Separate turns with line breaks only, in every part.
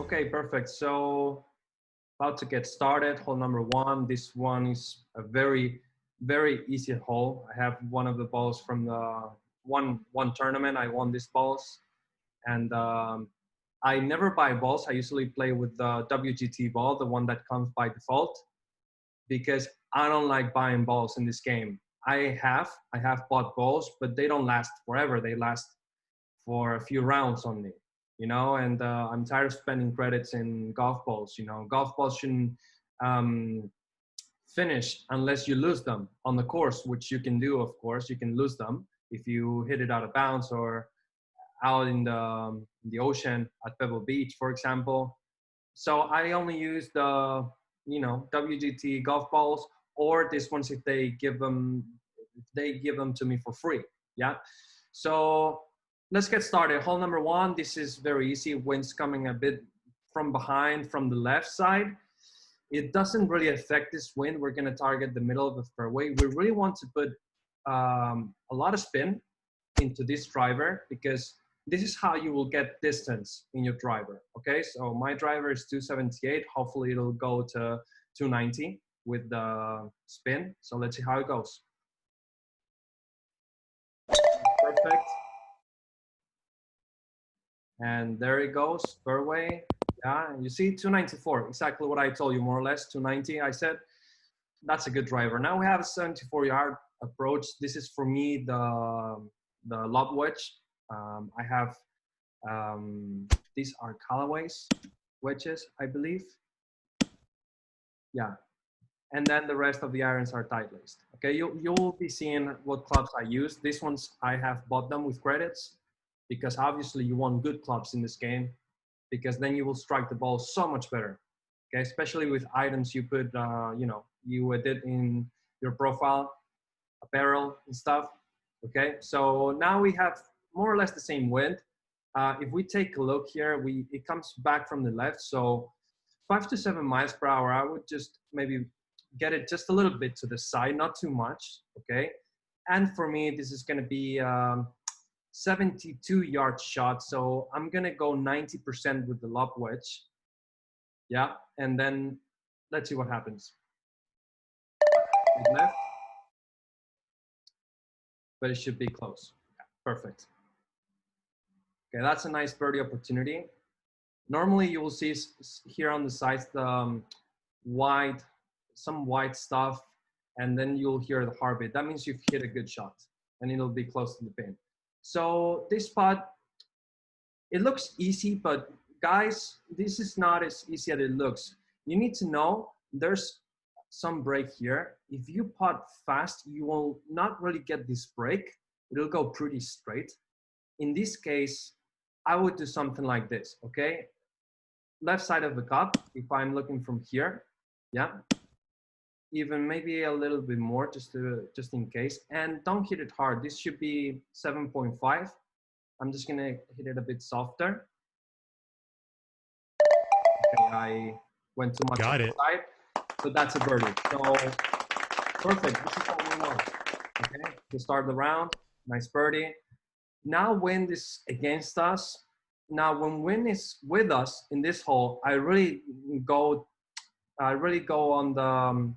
Okay, perfect. So about to get started. Hole number one. This one is a very easy hole. I have one of the balls from the one tournament. I won these balls, and I never buy balls. I usually play with the WGT ball, the one that comes by default, because I don't like buying balls in this game. I have bought balls, but they don't last forever. They last for a few rounds only, and I'm tired of spending credits in golf balls. Golf balls shouldn't um, finish unless you lose them on the course, which you can do. Of course, you can lose them if you hit it out of bounds or out in the ocean at Pebble Beach, for example. So I only use the WGT golf balls, or these ones if they give them to me for free. Yeah. So let's get started. Hole number one. This is very easy. Wind's coming a bit from behind, from the left side. It doesn't really affect this wind. We're going to target the middle of the fairway. We really want to put a lot of spin into this driver, because this is how you will get distance in your driver. Okay, so my driver is 278. Hopefully it'll go to 290 with the spin. So let's see how it goes. Perfect. And there it goes, fairway. Yeah, you see 294, exactly what I told you, more or less, 290. I said that's a good driver. Now we have a 74-yard approach. This is for me the lob wedge. I have these are Kiawah's wedges, I believe. Yeah, and then the rest of the irons are tight laced. Okay, you'll be seeing what clubs I use. These ones I have bought them with credits, because obviously you want good clubs in this game, because then you will strike the ball so much better. Okay, especially with items you put, you edit in your profile, apparel and stuff. Okay, so now we have more or less the same wind. If we take a look here, it comes back from the left, so 5 to 7 miles per hour. I would just maybe get it just a little bit to the side, not too much. Okay, and for me, this is going to be 72-yard shot. So I'm going to go 90% with the lob wedge. Yeah. And then let's see what happens. Left. But it should be close. Yeah, perfect. Okay. That's a nice birdie opportunity. Normally you will see here on the sides, some white stuff, and then you'll hear the heartbeat. That means you've hit a good shot and it'll be close to the pin. So this spot, it looks easy, but guys, this is not as easy as it looks. You need to know there's some break here. If you putt fast, you will not really get this break. It'll go pretty straight. In this case, I would do something like this, okay? Left side of the cup, if I'm looking from here, yeah? Even maybe a little bit more just in case, and don't hit it hard. This should be 7.5. I'm just gonna hit it a bit softer. Okay, I went too much on the side, but that's a birdie. So perfect, this is what we want. Okay, to start the round, nice birdie. Now wind is against us. Now when wind is with us in this hole, I really go on the,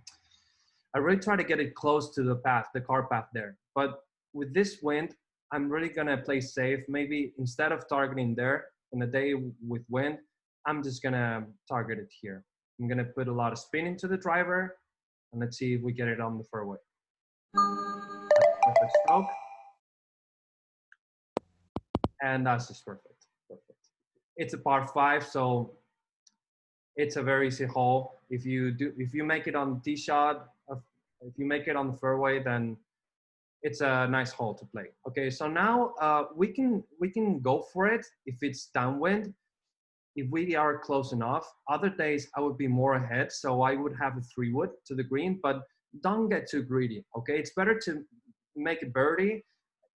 I really try to get it close to the path, the car path there. But with this wind, I'm really gonna play safe. Maybe instead of targeting there in a day with wind, I'm just gonna target it here. I'm gonna put a lot of spin into the driver, and let's see if we get it on the fairway. Perfect stroke. And that's just perfect, perfect. It's a par 5, so it's a very easy hole. If you make it on the tee shot, if you make it on the fairway, then it's a nice hole to play. Okay, so now we can go for it if it's downwind, if we are close enough. Other days I would be more ahead, so I would have a 3-wood to the green, but don't get too greedy. Okay, it's better to make a birdie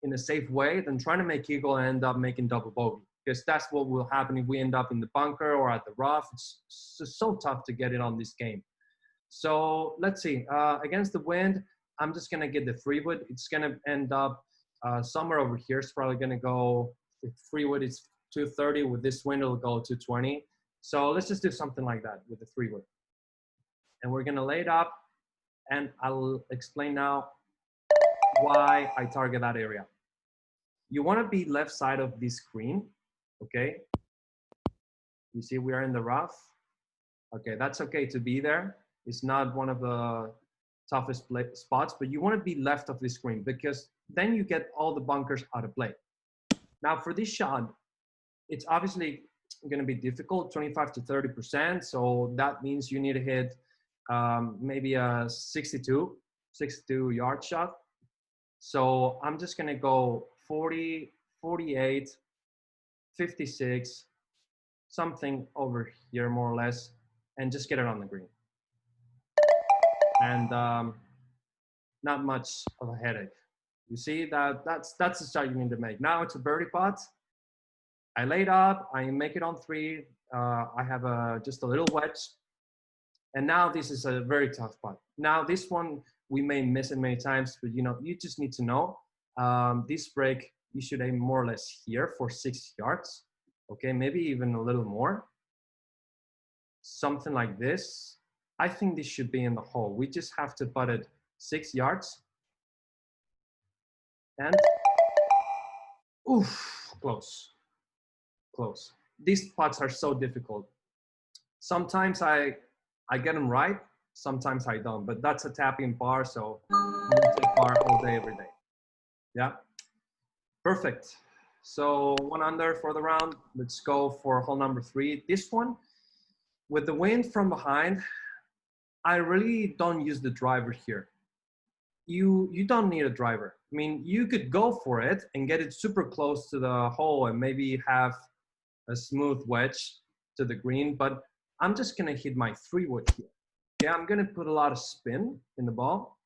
in a safe way than trying to make eagle and end up making double bogey, because that's what will happen if we end up in the bunker or at the rough. It's so tough to get it on this game. So let's see, against the wind, I'm just gonna get the 3-wood. It's gonna end up somewhere over here. It's probably gonna go, if 3-wood is 230, with this wind it'll go 220. So let's just do something like that with the 3-wood. And we're gonna lay it up, and I'll explain now why I target that area. You wanna be left side of this screen, okay? You see we are in the rough. Okay, that's okay to be there. It's not one of the toughest spots, but you wanna be left of the screen because then you get all the bunkers out of play. Now for this shot, it's obviously gonna be difficult, 25 to 30%. So that means you need to hit maybe a 62 yard shot. So I'm just gonna go 40, 48, 56, something over here more or less, and just get it on the green. And not much of a headache. You see that's the start you need to make. Now it's a birdie putt. I laid up, I make it on 3. I have just a little wedge. And now this is a very tough putt. Now this one, we may miss it many times, but you just need to know, this break, you should aim more or less here for 6 yards. Okay, maybe even a little more. Something like this. I think this should be in the hole. We just have to putt it 6 yards. And, oof, close. Close. These putts are so difficult. Sometimes I get them right, sometimes I don't, but that's a tapping par, so I'm gonna take par all day, every day. Yeah, perfect. So 1 under for the round. Let's go for hole number 3. This one, with the wind from behind, I really don't use the driver here. You don't need a driver. I mean, you could go for it and get it super close to the hole and maybe have a smooth wedge to the green, but I'm just gonna hit my 3-wood here. Yeah, I'm gonna put a lot of spin in the ball.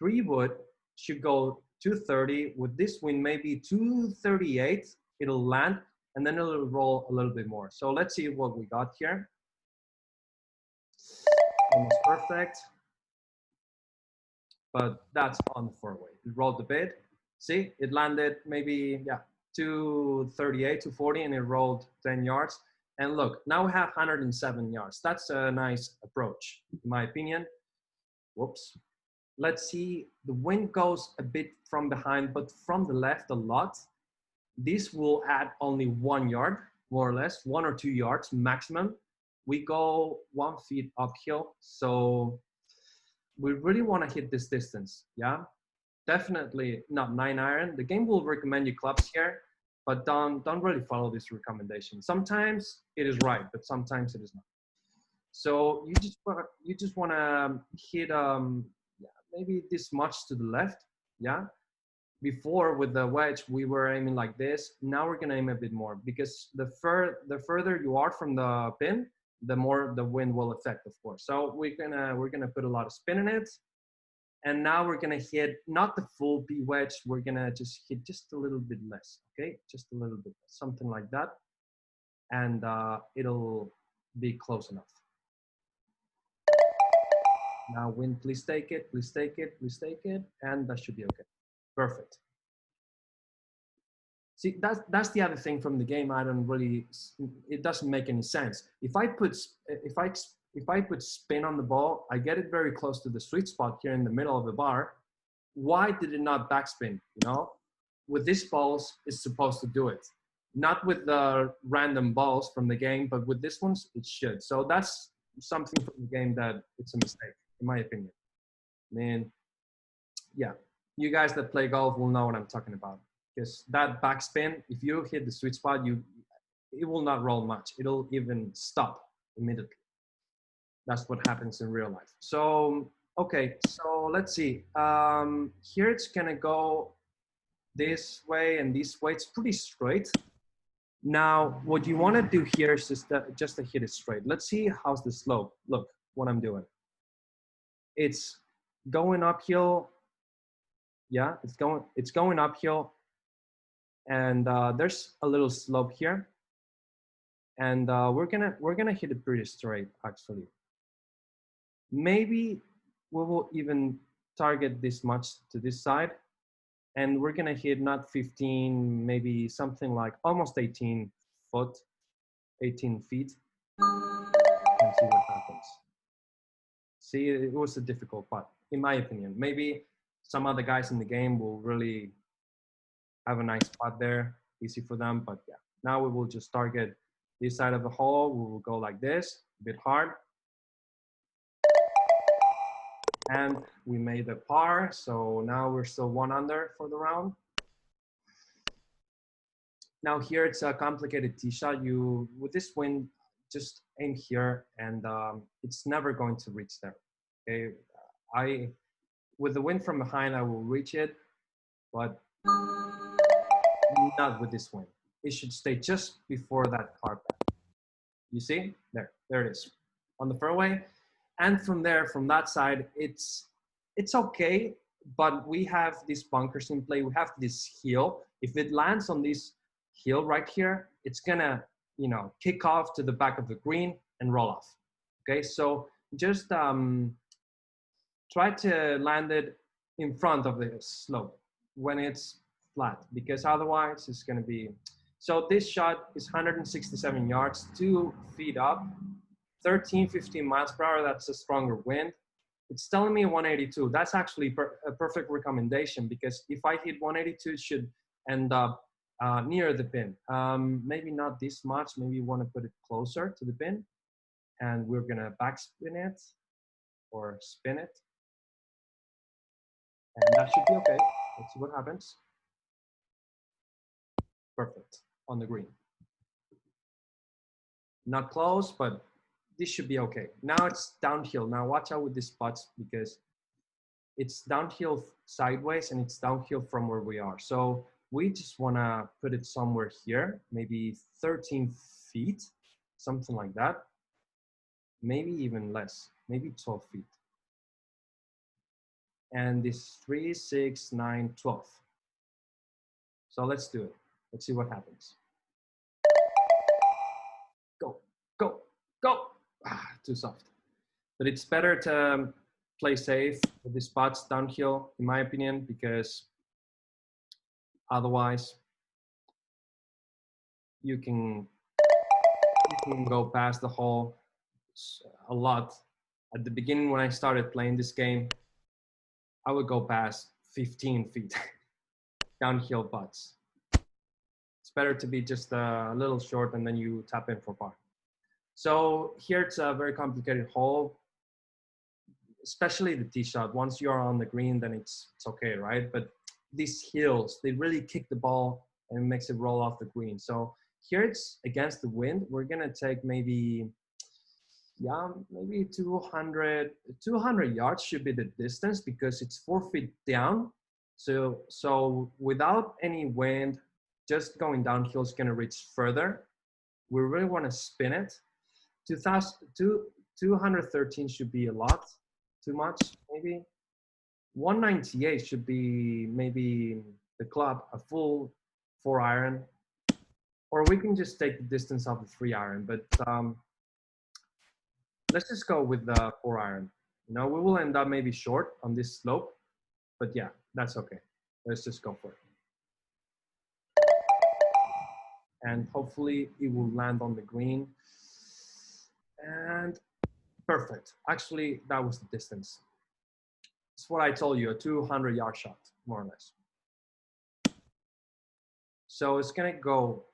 3-wood should go 230. With this wind, maybe 238. It'll land, and then it'll roll a little bit more. So let's see what we got here. Almost perfect. But that's on the 4-way. It rolled a bit. See, it landed maybe, yeah, 238, 240, and it rolled 10 yards. And look, now we have 107 yards. That's a nice approach, in my opinion. Whoops. Let's see, the wind goes a bit from behind, but from the left a lot. This will add only 1 yard, more or less, 1 or 2 yards maximum. We go 1 feet uphill, so we really want to hit this distance, yeah? Definitely not 9-iron. The game will recommend you clubs here, but don't really follow this recommendation. Sometimes it is right, but sometimes it is not. So you just want to hit yeah, maybe this much to the left, yeah. Before with the wedge we were aiming like this. Now we're gonna aim a bit more because the further you are from the pin, the more the wind will affect, of course. So we're gonna put a lot of spin in it. And now we're gonna hit not the full P wedge, we're gonna just hit just a little bit less, okay? Just a little bit, something like that. And it'll be close enough. Now wind, please take it, please take it, please take it, and that should be okay. Perfect. See, that's the other thing from the game. I don't really, it doesn't make any sense. If I put spin on the ball, I get it very close to the sweet spot here in the middle of the bar. Why did it not backspin? You know, with these balls, it's supposed to do it. Not with the random balls from the game, but with this ones, it should. So that's something from the game that it's a mistake, in my opinion. I mean, yeah, you guys that play golf will know what I'm talking about. Because that backspin, if you hit the sweet spot, it will not roll much. It'll even stop immediately. That's what happens in real life. So, okay, so let's see. Here it's gonna go this way and this way. It's pretty straight. Now, what you wanna do here is just to hit it straight. Let's see how's the slope. Look what I'm doing. It's going uphill. Yeah, it's going uphill. And there's a little slope here. And we're gonna hit it pretty straight, actually. Maybe we will even target this much to this side, and we're gonna hit not 15, maybe something like almost 18 feet. and see what happens. See, it was a difficult putt, in my opinion. Maybe some other guys in the game will really have a nice putt there, easy for them. But yeah, now we will just target this side of the hole. We will go like this, a bit hard. And we made a par, so now we're still 1 under for the round. Now here it's a complicated tee shot. You, with this wind, just aim here and it's never going to reach there. Okay, with the wind from behind, I will reach it, but not with this wind. It should stay just before that car path. You see, there it is on the fairway. And from there, from that side, it's okay, but we have these bunkers in play. We have this hill. If it lands on this hill right here, it's gonna, you know, kick off to the back of the green and roll off. Okay, so just try to land it in front of the slope when it's flat, because otherwise it's gonna be. So this shot is 167 yards, 2 feet up, 13, 15 miles per hour. That's a stronger wind. It's telling me 182. That's actually a perfect recommendation, because if I hit 182, it should end up near the pin. Maybe not this much. Maybe you want to put it closer to the pin, and we're gonna backspin it or spin it, and that should be okay. Let's see what happens. Perfect on the green. Not close, but this should be okay. Now it's downhill. Now watch out with these putts, because it's downhill sideways and it's downhill from where we are. So we just want to put it somewhere here, maybe 13 feet, something like that. Maybe even less, maybe 12 feet. And this 3, 6, 9, 12. So let's do it. Let's see what happens. Go, go, go. Too soft. But it's better to play safe with these spots downhill, in my opinion, because otherwise you can go past the hole a lot. At the beginning, when I started playing this game, I would go past 15 feet downhill putts. It's better to be just a little short and then you tap in for par. So here it's a very complicated hole, especially the tee shot. Once you're on the green, then it's okay, right? But these hills, they really kick the ball and it makes it roll off the green. So here it's against the wind. We're gonna take maybe 200 yards should be the distance, because it's 4 feet down. So without any wind, just going downhill is gonna reach further. We really wanna spin it. 213 should be a lot, too much maybe. 198 should be maybe the club, a full 4-iron, or we can just take the distance of the 3-iron. But let's just go with the 4-iron. You know, we will end up maybe short on this slope, but yeah, that's okay. Let's just go for it. And hopefully it will land on the green. And perfect. Actually, that was the distance. It's what I told you, a 200-yard shot, more or less. So it's gonna go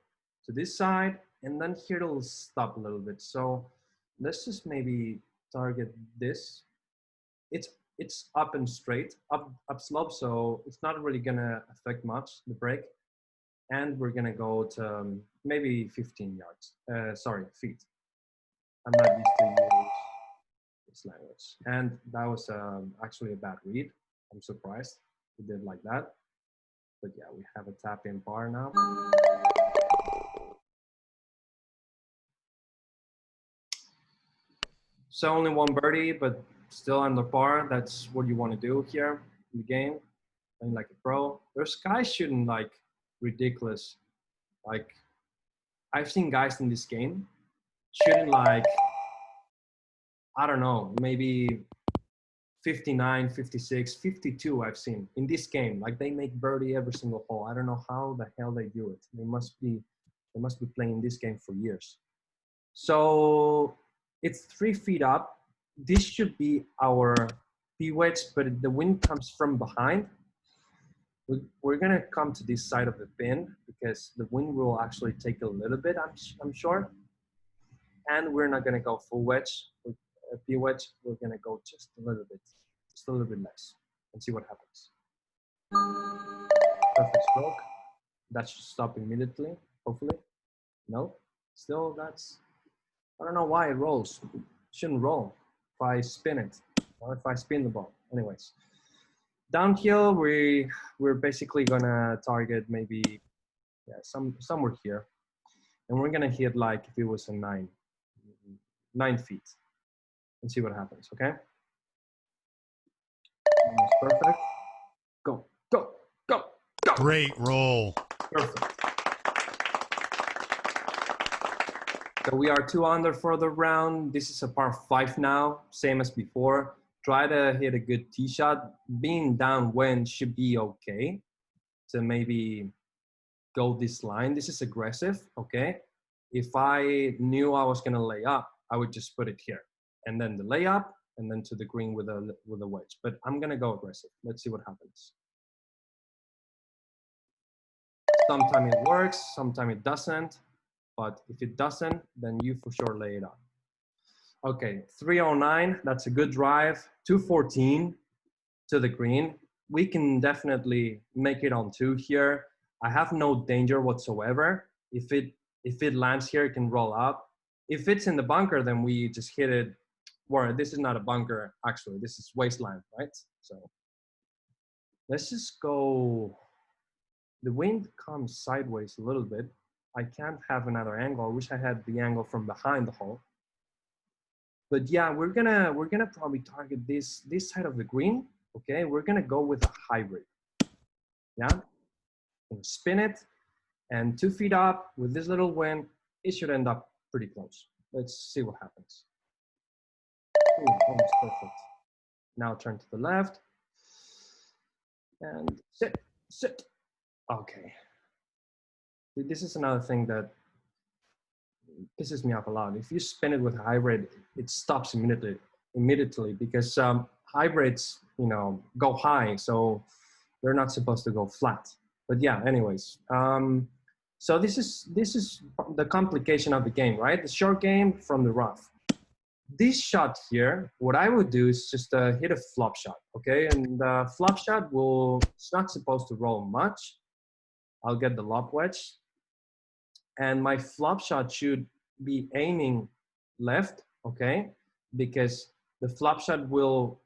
to this side, and then here it'll stop a little bit. So let's just maybe target this. It's up and straight, up slope, so it's not really gonna affect much, the break. And we're gonna go to maybe 15 yards, feet. I'm not used to use this language. And that was actually a bad read. I'm surprised we did like that. But yeah, we have a tap in par now. So only one birdie, but still under par. That's what you want to do here in the game. Playing like a pro. There's guys shooting like ridiculous. Like, I've seen guys in this game shooting like, I don't know, maybe 59, 56, 52 I've seen in this game. Like, they make birdie every single hole. I don't know how the hell they do it. They must be playing this game for years. So it's 3 feet up. This should be our P wedge, but the wind comes from behind. We're gonna come to this side of the pin because the wind will actually take a little bit, I'm sure. And we're not gonna go full wedge, with a P wedge. We're gonna go just a little bit less, and see what happens. Perfect stroke. That should stop immediately, hopefully. No, still that's, I don't know why it rolls. It shouldn't roll if I spin it, or if I spin the ball. Anyways, downhill, we're basically gonna target maybe, yeah, somewhere here, and we're gonna hit like if it was a 9 feet, and see what happens. Okay. Almost perfect. Go, go, go, go.
Great roll.
Perfect. So we are 2 under for the round. This is a par 5 now, same as before. Try to hit a good tee shot. Being downwind should be okay to maybe go this line. This is aggressive, okay? If I knew I was gonna lay up, I would just put it here. And then the layup, and then to the green with a wedge. But I'm gonna go aggressive. Let's see what happens. Sometimes it works, sometimes it doesn't. But if it doesn't, then you for sure lay it up. Okay, 309, that's a good drive. 214 to the green. We can definitely make it on 2 here. I have no danger whatsoever. If it lands here, it can roll up. If it's in the bunker, then we just hit it. Well, this is not a bunker, actually. This is wasteland, right? So let's just go. The wind comes sideways a little bit. I can't have another angle. I wish I had the angle from behind the hole. But yeah, we're gonna probably target this side of the green. Okay, we're gonna go with a hybrid. Yeah, and spin it, and 2 feet up with this little wind, it should end up pretty close. Let's see what happens. Ooh, almost perfect. Now turn to the left, and sit. Okay. This is another thing that pisses me off a lot. If you spin it with a hybrid, it stops immediately because hybrids, you know, go high, so they're not supposed to go flat. But yeah, anyways, so this is the complication of the game, right? The short game from the rough. This shot here, what I would do is just hit a flop shot, okay? And the flop shot it's not supposed to roll much. I'll get the lob wedge. And my flop shot should be aiming left, okay? Because the flop shot will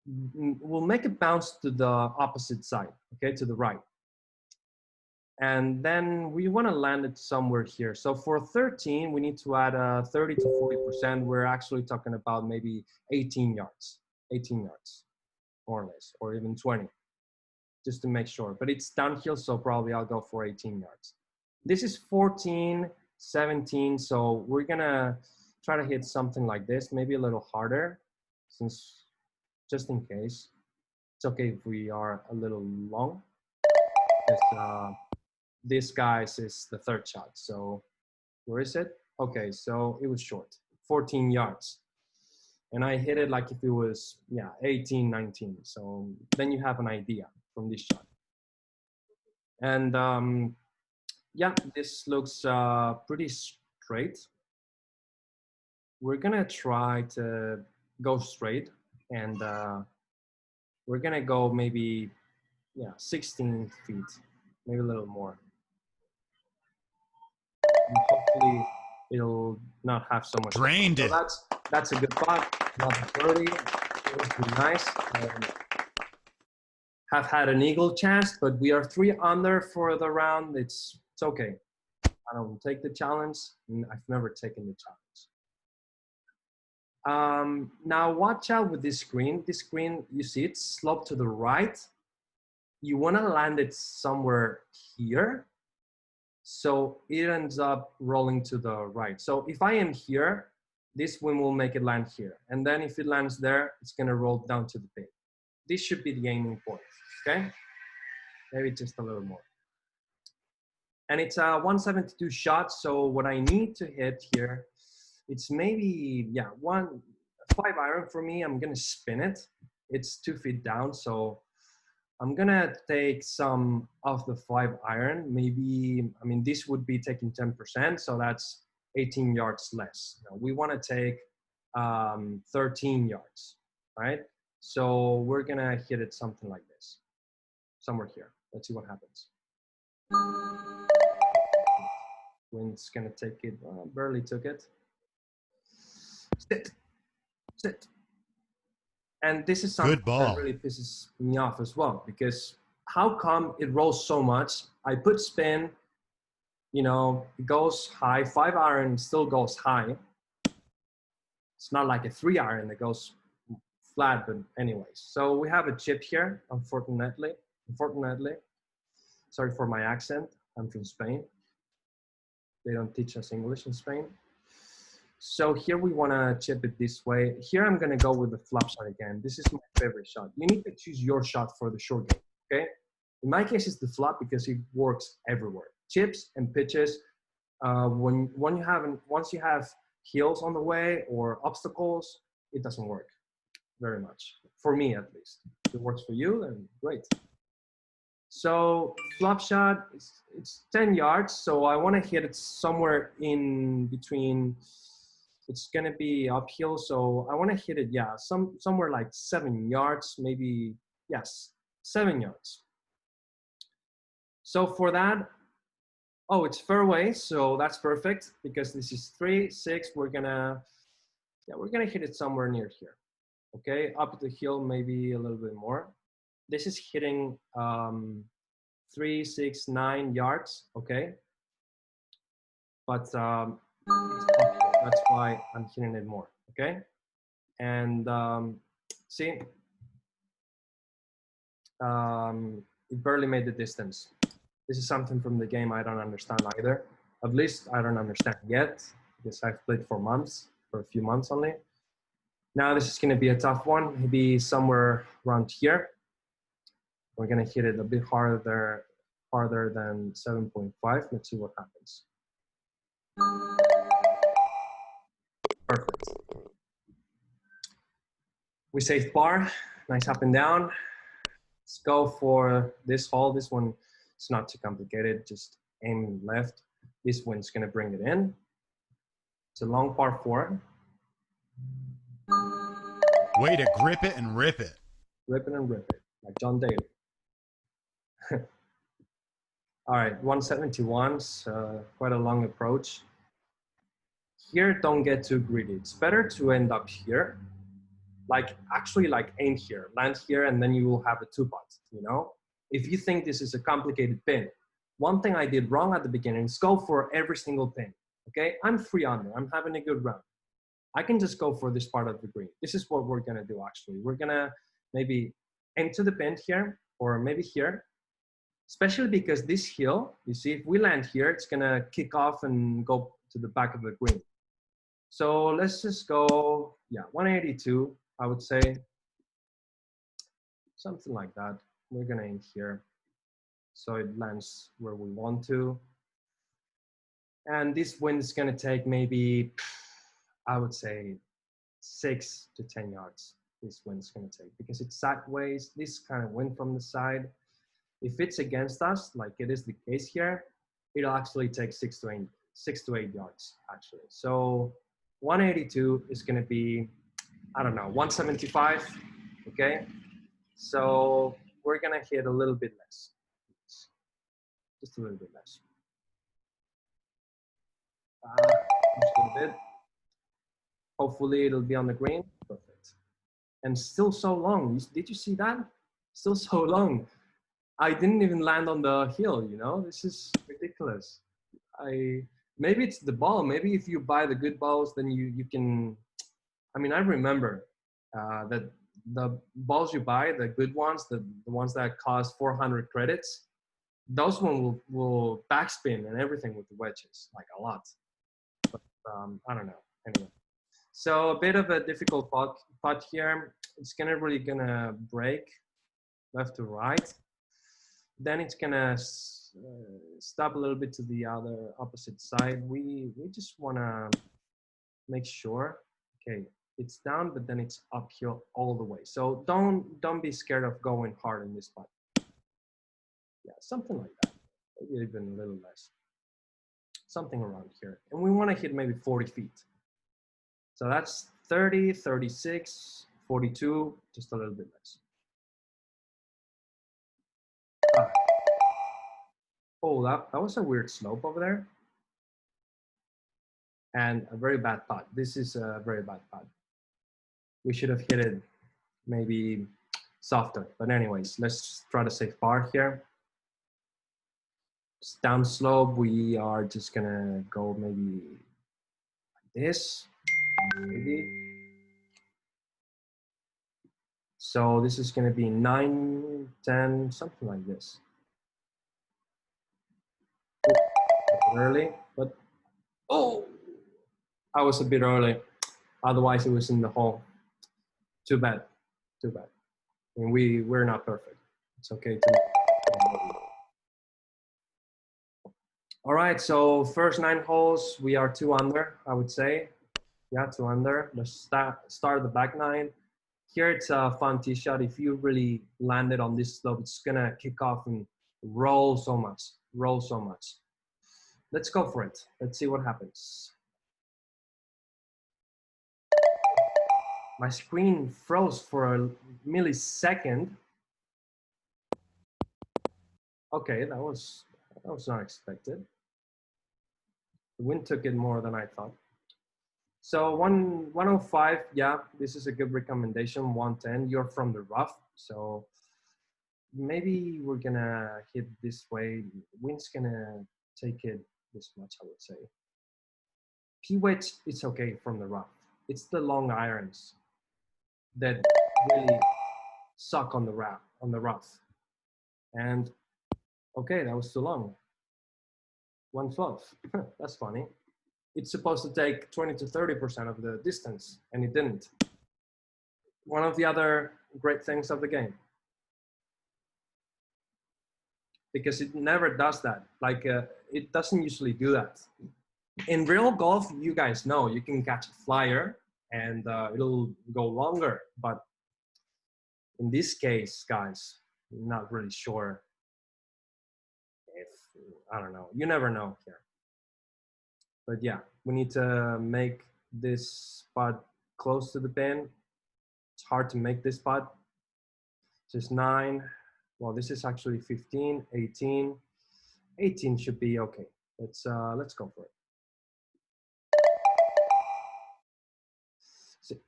make it bounce to the opposite side, okay, to the right. And then we want to land it somewhere here. So for 13, we need to add 30 to 40%. We're actually talking about maybe 18 yards, more or less, or even 20, just to make sure. But it's downhill, so probably I'll go for 18 yards. This is 14, 17, so we're gonna try to hit something like this, maybe a little harder, since just in case. It's okay if we are a little long, because this guy's is the 3rd shot. So where is it? Okay, so it was short, 14 yards. And I hit it like if it was, yeah, 18, 19. So then you have an idea from this shot. And yeah, this looks pretty straight. We're gonna try to go straight, and we're gonna go maybe, yeah, 16 feet, maybe a little more. And hopefully it'll not have so much.
Drained it.
So that's a good putt, not a birdie. It was pretty nice. Have had an eagle chance, but we are 3 under for the round. It's okay. I don't take the challenge, and I've never taken the challenge. Now watch out with this green. This green, you see it's sloped to the right. You want to land it somewhere here, so it ends up rolling to the right. So if I am here, this wind will make it land here. And then if it lands there, it's going to roll down to the pin. This should be the aiming point, okay? Maybe just a little more. And it's a 172 shot. So what I need to hit here, it's maybe, yeah, 5-iron for me. I'm gonna spin it. It's 2 feet down. So I'm gonna take some of the 5-iron. Maybe, I mean, this would be taking 10%. So that's 18 yards less. Now, we wanna take 13 yards, right? So we're gonna hit it something like this, somewhere here. Let's see what happens. Wind's gonna take it, barely took it. Sit, sit. And this is something that really pisses me off as well, because how come it rolls so much? I put spin, you know, it goes high, 5-iron still goes high. It's not like a 3-iron that goes flat, but anyways. So we have a chip here, unfortunately. Sorry for my accent, I'm from Spain. They don't teach us English in Spain. So here we wanna chip it this way. Here I'm gonna go with the flop shot again. This is my favorite shot. You need to choose your shot for the short game, okay? In my case, it's the flop because it works everywhere. Chips and pitches, once you have hills on the way or obstacles, it doesn't work very much. For me, at least. If it works for you, then great. So flop shot, it's 10 yards. So I want to hit it somewhere in between. It's gonna be uphill. So I want to hit it, yeah, somewhere like 7 yards, maybe, yes, 7 yards. So for that, oh, it's fairway. So that's perfect because this is 3, 6. We're gonna hit it somewhere near here. Okay, up the hill, maybe a little bit more. This is hitting 3, 6, 9 yards, okay? But it's uphill. That's why I'm hitting it more, okay? And see, it barely made the distance. This is something from the game I don't understand either. At least I don't understand yet because I've played for a few months only. Now this is gonna be a tough one, maybe somewhere around here. We're gonna hit it a bit farther than 7.5. Let's see what happens. Perfect. We saved par, nice up and down. Let's go for this hole. This one is not too complicated, just aim left. This one's gonna bring it in. It's a long par 4.
Way to grip it and rip it.
Rip it and rip it, like John Daly. All right, 171's quite a long approach. Here, don't get too greedy. It's better to end up here, like actually like aim here, land here, and then you will have a 2-putt, you know? If you think this is a complicated pin, one thing I did wrong at the beginning is go for every single pin, okay? I'm 3 under, I'm having a good round. I can just go for this part of the green. This is what we're gonna do actually. We're gonna maybe aim to the pin here, or maybe here, especially because this hill, you see, if we land here, it's gonna kick off and go to the back of the green. So let's just go, yeah, 182, I would say. Something like that. We're gonna aim here. So it lands where we want to. And this wind is gonna take maybe, I would say 6 to 10 yards. This wind's gonna take, because it's sideways, this kind of wind from the side. If it's against us, like it is the case here, it'll actually take 6 to 8 yards, actually. So 182 is gonna be, I don't know, 175, okay? So we're gonna hit a little bit less, just a little bit less. Just a little bit. Hopefully it'll be on the green, perfect. And still so long, did you see that? Still so long. I didn't even land on the hill, you know? This is ridiculous. Maybe it's the ball. Maybe if you buy the good balls, then you can, I mean, I remember that the balls you buy, the good ones, the ones that cost 400 credits, those ones will backspin and everything with the wedges, like a lot. But I don't know, anyway. So a bit of a difficult putt here. It's really gonna break left to right. Then it's gonna stop a little bit to the other opposite side. We just want to make sure, okay, it's down, but then it's uphill all the way. So don't be scared of going hard in this putt. Yeah, something like that, maybe even a little less, something around here. And we want to hit maybe 40 feet. So that's 30, 36, 42, just a little bit less. Oh, that was a weird slope over there. And a very bad putt. This is a very bad putt. We should have hit it maybe softer. But anyways, let's try to save par here. It's down slope. We are just gonna go maybe like this, maybe. So this is gonna be 9, 10, something like this. Early, but oh, I was a bit early. Otherwise, it was in the hole. Too bad, too bad. And we're not perfect. It's okay to. All right, so first 9 holes, we are 2 under, I would say. Yeah, 2 under. Let's start the back 9. Here it's a fun tee shot. If you really land it on this slope, it's gonna kick off and roll so much, roll so much. Let's go for it. Let's see what happens. My screen froze for a millisecond. Okay, that was not expected. The wind took it more than I thought. So 105, yeah, this is a good recommendation. 110, you're from the rough, so maybe we're gonna hit this way. Wind's gonna take it this much, I would say. P-wedge, it's okay from the rough. It's the long irons that really suck on the rough. And okay, that was too long. 112, that's funny. It's supposed to take 20 to 30% of the distance, and it didn't. One of the other great things of the game. Because it never does that. Like, it doesn't usually do that. In real golf, you guys know, you can catch a flyer and it'll go longer. But in this case, guys, I'm not really sure if, I don't know. You never know here. But yeah, we need to make this putt close to the pin. It's hard to make this putt. Just 9. Well, this is actually 15, 18. 18 should be okay. Let's go for it.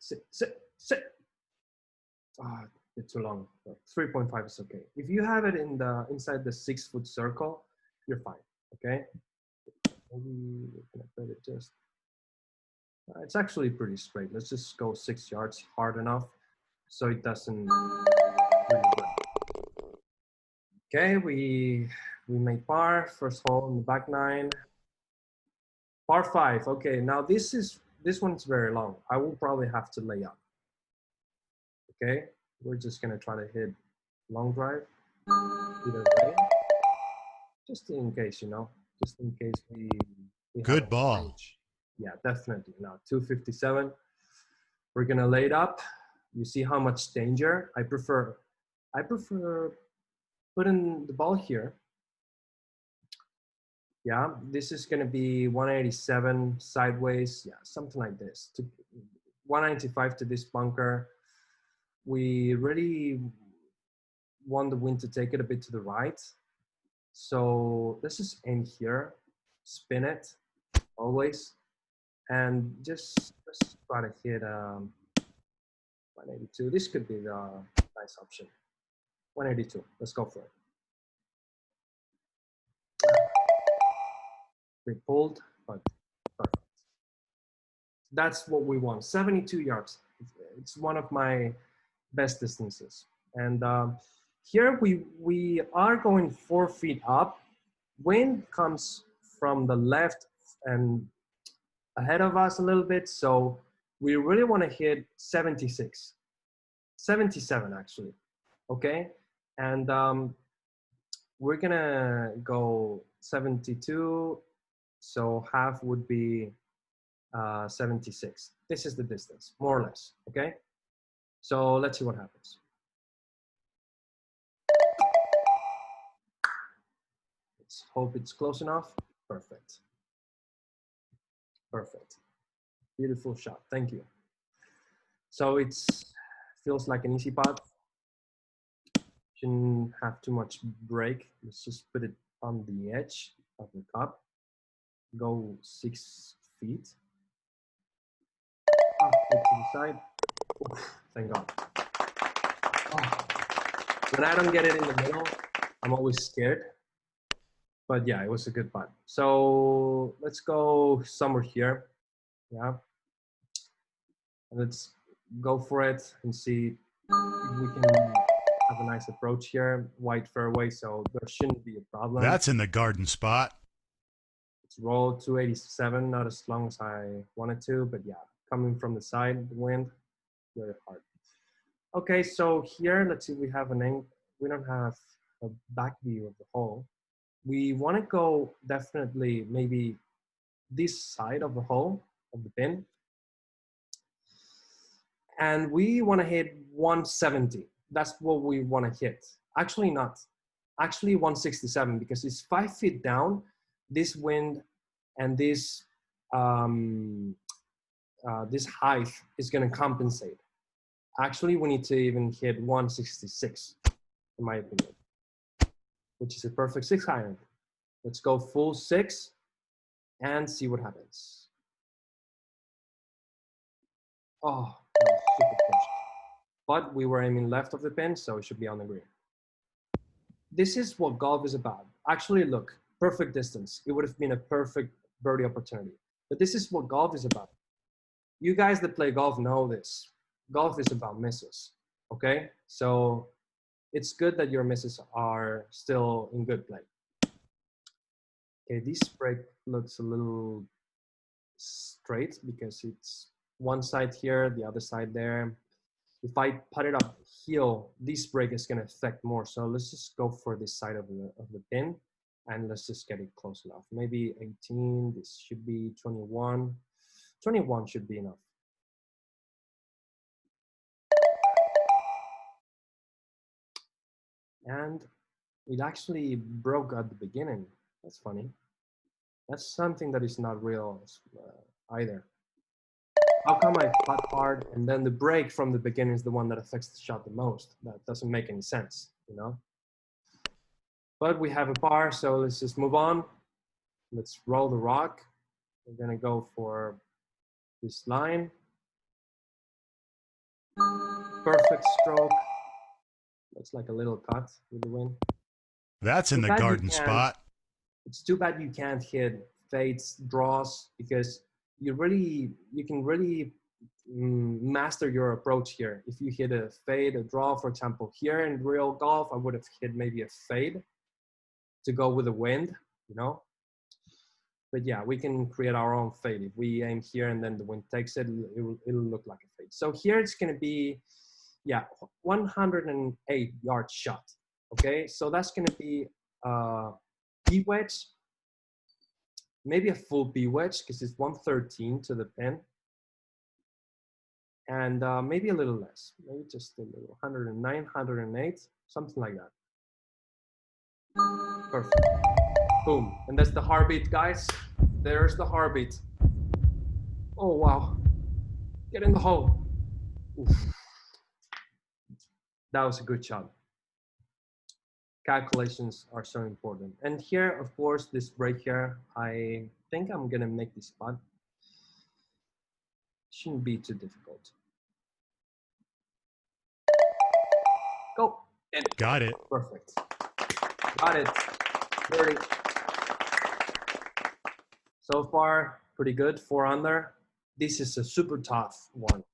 Sit. Ah, it's too long. 3.5 is okay. If you have it inside the 6-foot circle, you're fine. Okay. Maybe we're gonna put it just. It's actually pretty straight. Let's just go 6 yards, hard enough, so it doesn't. Really good. Okay, we made par. First hole in the back 9. Par 5. Okay, now this one's very long. I will probably have to lay up. Okay, we're just gonna try to hit long drive either way, just in case, you know, just in case we
Good ball.
Range. Yeah, definitely. Now 257. We're gonna lay it up. You see how much danger. I prefer putting the ball here. Yeah, this is gonna be 187 sideways. Yeah, something like this. To 195 to this bunker. We really want the wind to take it a bit to the right. So let's just aim here, spin it always, and just try to hit 182. This could be the nice option. 182. Let's go for it. We pulled, but perfect. That's what we want. 72 yards. It's one of my best distances. And here we are going 4 feet up. Wind comes from the left and ahead of us a little bit. So we really want to hit 76, 77 actually. Okay. And we're gonna go 72. So half would be 76. This is the distance, more or less, okay? So let's see what happens. Let's hope it's close enough. Perfect. Perfect. Beautiful shot, thank you. So it feels like an easy putt. Shouldn't have too much break. Let's just put it on the edge of the cup. Go 6 feet. Up to the side. Oof, thank God. Oh. When I don't get it in the middle, I'm always scared. But yeah, it was a good putt. So let's go somewhere here. Yeah. And let's go for it and see if we can have a nice approach here. Wide fairway, so there shouldn't be a problem.
That's in the garden spot.
Let's roll 287, not as long as I wanted to, but yeah, coming from the side, the wind, very hard. Okay, so here, let's see, we have an angle. We don't have a back view of the hole. We want to go definitely maybe this side of the hole, of the pin. And we want to hit 170. That's what we want to hit. Actually not. Actually 167, because it's 5 feet down. This wind and this height is going to compensate. Actually, we need to even hit 166, in my opinion, which is a perfect 6 iron. Let's go full 6 and see what happens. Oh, that was super close. But we were aiming left of the pin, so it should be on the green. This is what golf is about. Actually, look, perfect distance. It would have been a perfect birdie opportunity. But this is what golf is about. You guys that play golf know this. Golf is about misses, okay? So it's good that your misses are still in good play. Okay, this break looks a little straight because it's one side here, the other side there. If I put it up heel, this break is going to affect more. So let's just go for this side of the pin and let's just get it close enough. Maybe 18, this should be 21. 21 should be enough. And it actually broke at the beginning. That's funny. That's something that is not real either. How come I putt hard and then the break from the beginning is the one that affects the shot the most? That doesn't make any sense, you know? But we have a par, so let's just move on. Let's roll the rock. We're gonna go for this line. Perfect stroke. Looks like a little cut with the wind.
That's in the garden spot.
It's too bad you can't hit fades, draws, because you can really master your approach here. If you hit a fade, a draw, for example, here in real golf, I would have hit maybe a fade to go with the wind, you know? But yeah, we can create our own fade. If we aim here and then the wind takes it, it'll look like a fade. So here it's gonna be, yeah, 108 yard shot, okay? So that's gonna be B wedge, maybe a full B wedge because it's 113 to the pin. And maybe a little less, maybe just a little, 109, 108, something like that. Perfect. Boom. And that's the heartbeat, guys. There's the heartbeat. Oh, wow. Get in the hole. Oof. That was a good shot. Calculations are so important. And here, of course, this break here, I think I'm going to make this putt. Shouldn't be too difficult. Go. And
got it.
Perfect. Got it. Birdie. So far, pretty good. 4 under. This is a super tough one,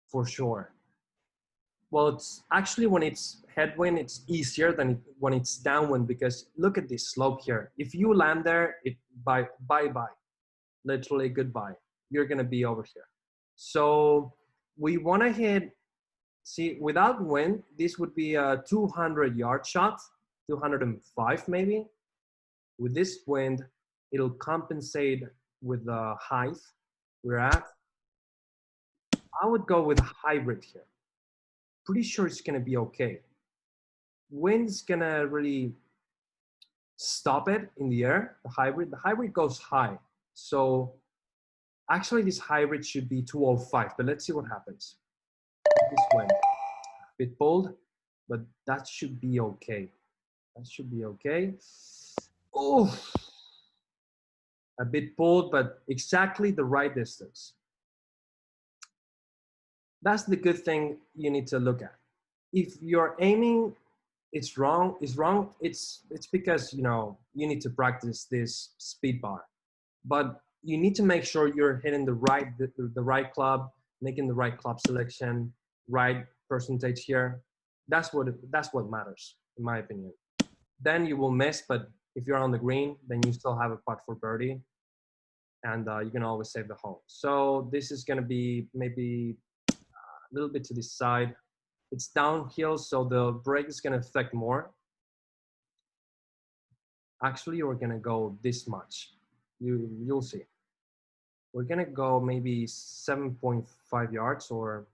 for sure. Well, it's actually when it's headwind, it's easier than when it's downwind because look at this slope here. If you land there, bye-bye. Literally goodbye. You're gonna be over here. So we want to hit, see, without wind, this would be a 200 yard shot 205 maybe. With this wind, it'll compensate with the height we're at. I would go with a hybrid here. Pretty sure it's gonna be okay. Wind's gonna really stop it in the air, the hybrid goes high. So actually this hybrid should be 205, but let's see what happens. This wind, a bit bold, but that should be okay. That should be okay. Oh, a bit bold, but exactly the right distance. That's the good thing you need to look at. If you're aiming, it's wrong. It's because you need to practice this speed bar, but you need to make sure you're hitting the right club, making the right club selection, right percentage here. That's what matters, in my opinion. Then you will miss, but if you're on the green, then you still have a putt for birdie, and you can always save the hole. So this is going to be maybe a little bit to the side. It's downhill, so the break is going to affect more. Actually, we're going to go this much. You'll see. We're going to go maybe 7.5 yards or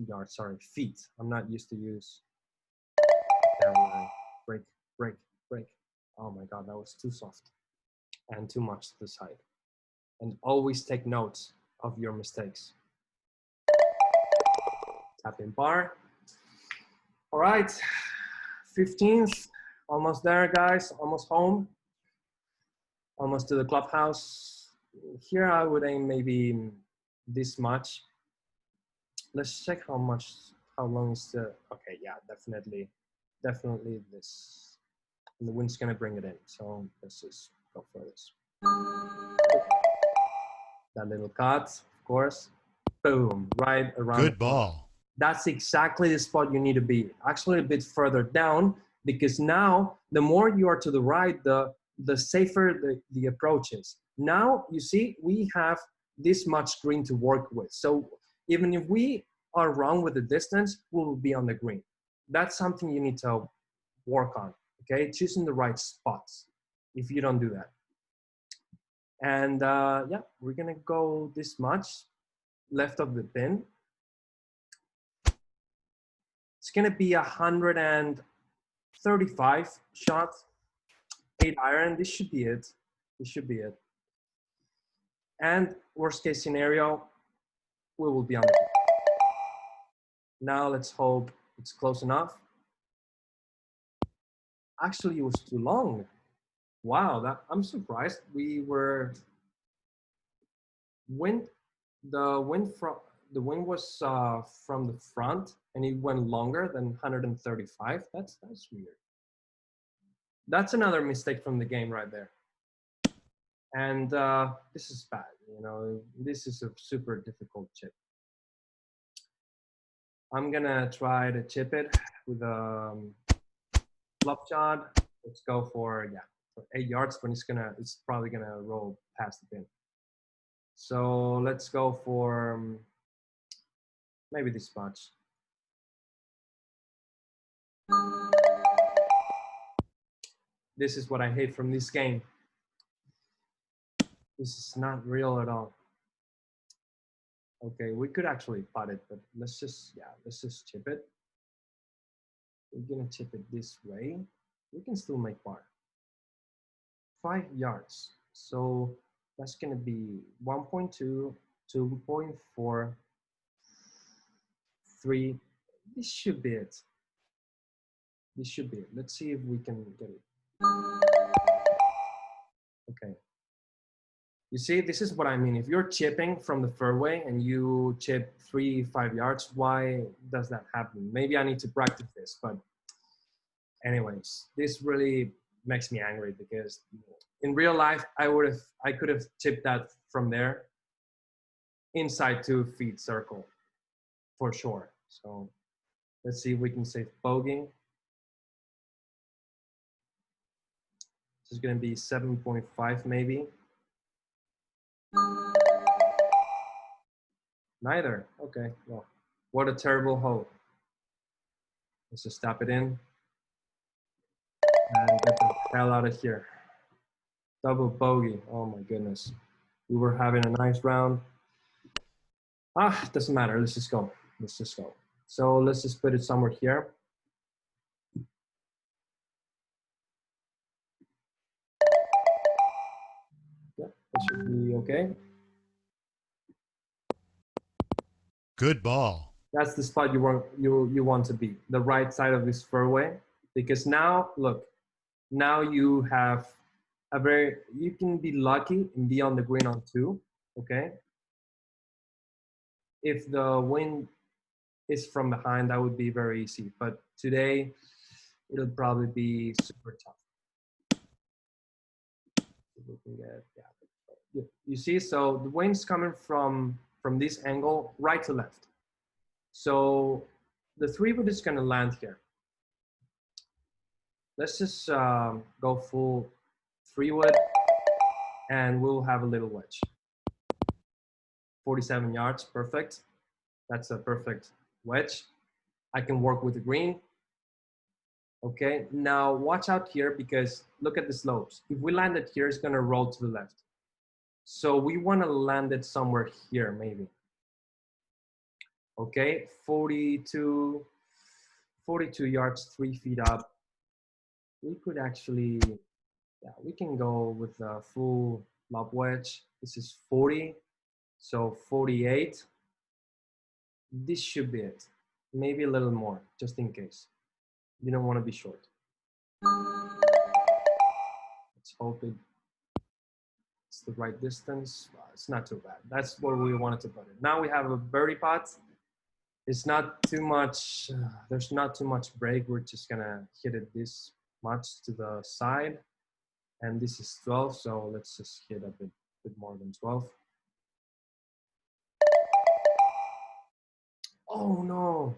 yards, sorry, feet. I'm not used to use break, break, break. Oh my God, that was too soft and too much to the side. And always take notes of your mistakes. Tap in bar. All right, 15th, almost there, guys, almost home, almost to the clubhouse. Here I would aim maybe this much. Let's check how long is the, okay, yeah, definitely this. And the wind's gonna bring it in. So let's just go for this. That little cut, of course. Boom, right around.
Good ball.
That's exactly the spot you need to be. Actually a bit further down, because now the more you are to the right, the safer the approach is. Now you see we have this much green to work with. So even if we are wrong with the distance, we will be on the green. That's something you need to work on, okay? Choosing the right spots if you don't do that. And yeah, we're gonna go this much left of the pin. It's gonna be 135 shots, 8 iron. This should be it. This should be it. And worst case scenario, we will be on the green. Now let's hope it's close enough. Actually, it was too long. Wow, I'm surprised. The wind was from the front, and it went longer than 135. That's weird. That's another mistake from the game right there. And this is bad. This is a super difficult chip. I'm gonna try to chip it with a flop shot. Let's go for 8 yards, but it's probably gonna roll past the pin. So let's go for maybe this much. This is what I hate from this game. This is not real at all. Okay, we could actually putt it, but let's just chip it. We're gonna chip it this way. We can still make par. 5 yards. So that's gonna be 1.2, 2.4, 3. This should be it. This should be it. Let's see if we can get it. Okay. You see, this is what I mean. If you're chipping from the fairway and you chip 3-5 yards, why does that happen? Maybe I need to practice this, but anyways, this really makes me angry because in real life, I could have chipped that from there inside 2 feet circle for sure. So let's see if we can save bogey. This is going to be 7.5 maybe. Neither. Okay. Well, what a terrible hole. Let's just tap it in. and get the hell out of here. Double bogey. Oh my goodness. We were having a nice round. Doesn't matter. Let's just go. Let's just go. So let's just put it somewhere here. Yeah, that should be okay.
Good ball.
That's the spot you want to be, the right side of this fairway, because now look, now you have you can be lucky and be on the green on 2, okay? If the wind is from behind, that would be very easy, but today it'll probably be super tough. We can get, yeah. You see, so the wind's coming from this angle right to left. So the 3-wood is going to land here. Let's just go full 3-wood, and we'll have a little wedge. 47 yards, perfect. That's a perfect wedge. I can work with the green. Okay, now watch out here because look at the slopes. If we land it here, it's going to roll to the left. So we want to land it somewhere here, maybe. Okay, 42 yards, 3 feet up. We could actually, yeah, we can go with a full lob wedge. This is 40, so 48. This should be it. Maybe a little more, just in case. You don't want to be short. Let's hope it's the right distance. Well, it's not too bad. That's where we wanted to put it. Now we have a birdie putt. It's not too much, there's not too much break. We're just gonna hit it this much to the side. And this is 12, so let's just hit a bit more than 12. Oh no.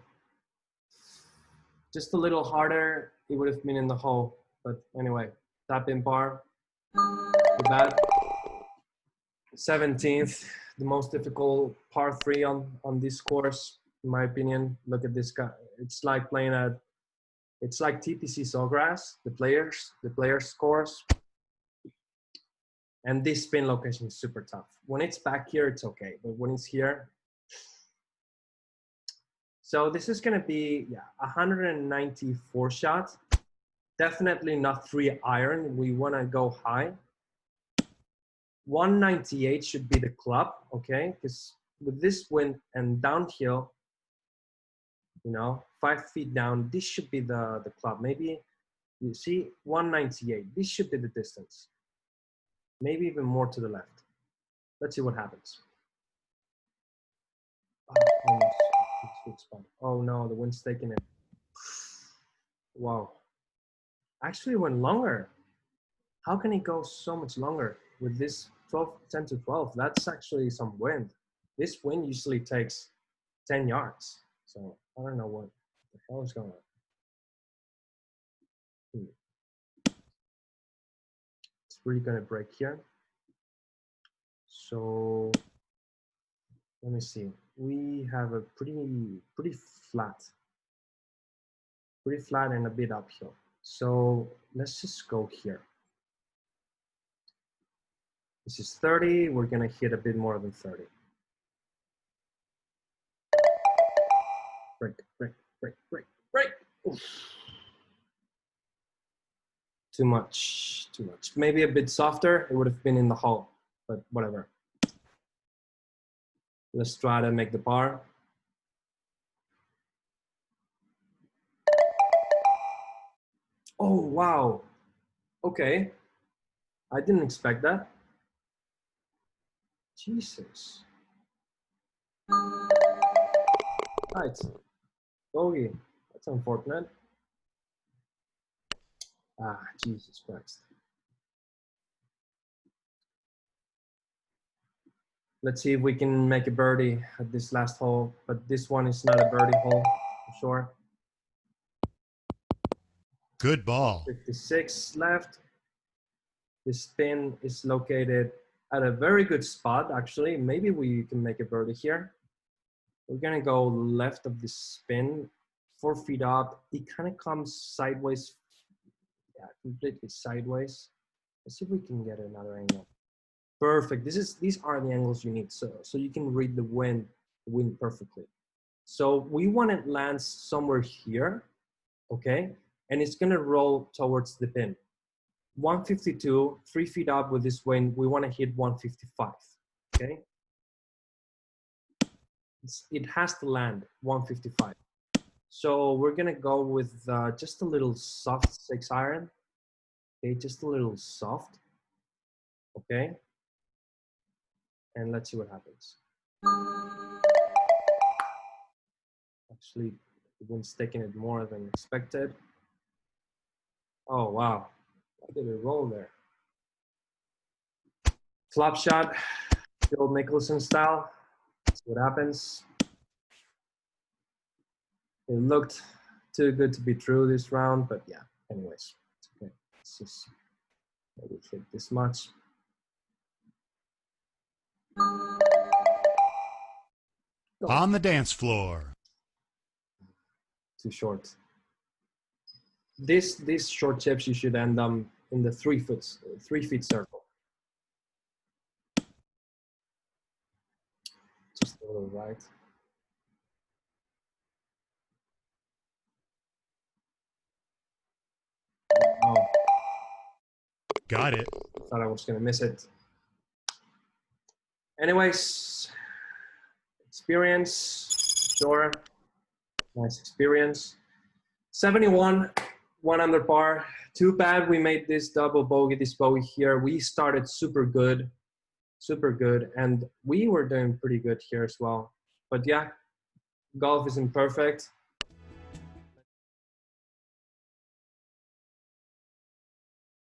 Just a little harder, it would have been in the hole. But anyway, tap in par. With that, 17th, the most difficult par 3 on this course, in my opinion. Look at this guy. It's like playing it's like TPC Sawgrass, the players course. And this spin location is super tough. When it's back here, it's okay. But when it's here, so this is gonna be 194 shot. Definitely not 3 iron. We wanna go high. 198 should be the club, okay? Because with this wind and downhill, 5 feet down, this should be the club. Maybe, you see, 198. This should be the distance. Maybe even more to the left. Let's see what happens. Oh no, the wind's taking it. Wow. Actually went longer. How can it go so much longer with this 10 to 12? That's actually some wind. This wind usually takes 10 yards. So I don't know what the hell is going on. It's really gonna break here. So let me see. We have a pretty flat and a bit uphill. So let's just go here. This is 30. We're gonna hit a bit more than 30. Break, break, break, break, break. Oof. Too much. Maybe a bit softer. It would have been in the hole, but whatever. Let's try to make the par. Oh, wow. Okay. I didn't expect that. Jesus. Right. Bogey. That's unfortunate. Jesus Christ. Let's see if we can make a birdie at this last hole, but this one is not a birdie hole for sure.
Good ball.
56 left. The spin is located at a very good spot, actually. Maybe we can make a birdie here. We're gonna go left of the spin, 4 feet up. It kind of comes sideways. Yeah, completely sideways. Let's see if we can get another angle. Perfect. These are the angles you need, so you can read the wind perfectly. So we want it lands somewhere here, okay? And it's gonna roll towards the pin. 152, 3 feet up with this wind, we wanna hit 155, okay? It has to land 155. So we're gonna go with just a little soft 6-iron, okay? Just a little soft, okay? And let's see what happens. Actually, the wind's taking it more than expected. Oh, wow. Why did it roll there? Flop shot, the old Nicholson style. Let's see what happens. It looked too good to be true this round, but yeah, anyways, it's okay. Let's just maybe hit this much.
On the dance floor.
Too short. These short chips, you should end them in the 3 feet circle. Just a little right. Oh,
Got it.
thought I was gonna miss it. Anyways, experience, sure. Nice experience. 71, 1 under par. Too bad we made this double bogey, this bogey here. We started super good, and we were doing pretty good here as well. But yeah, golf isn't perfect.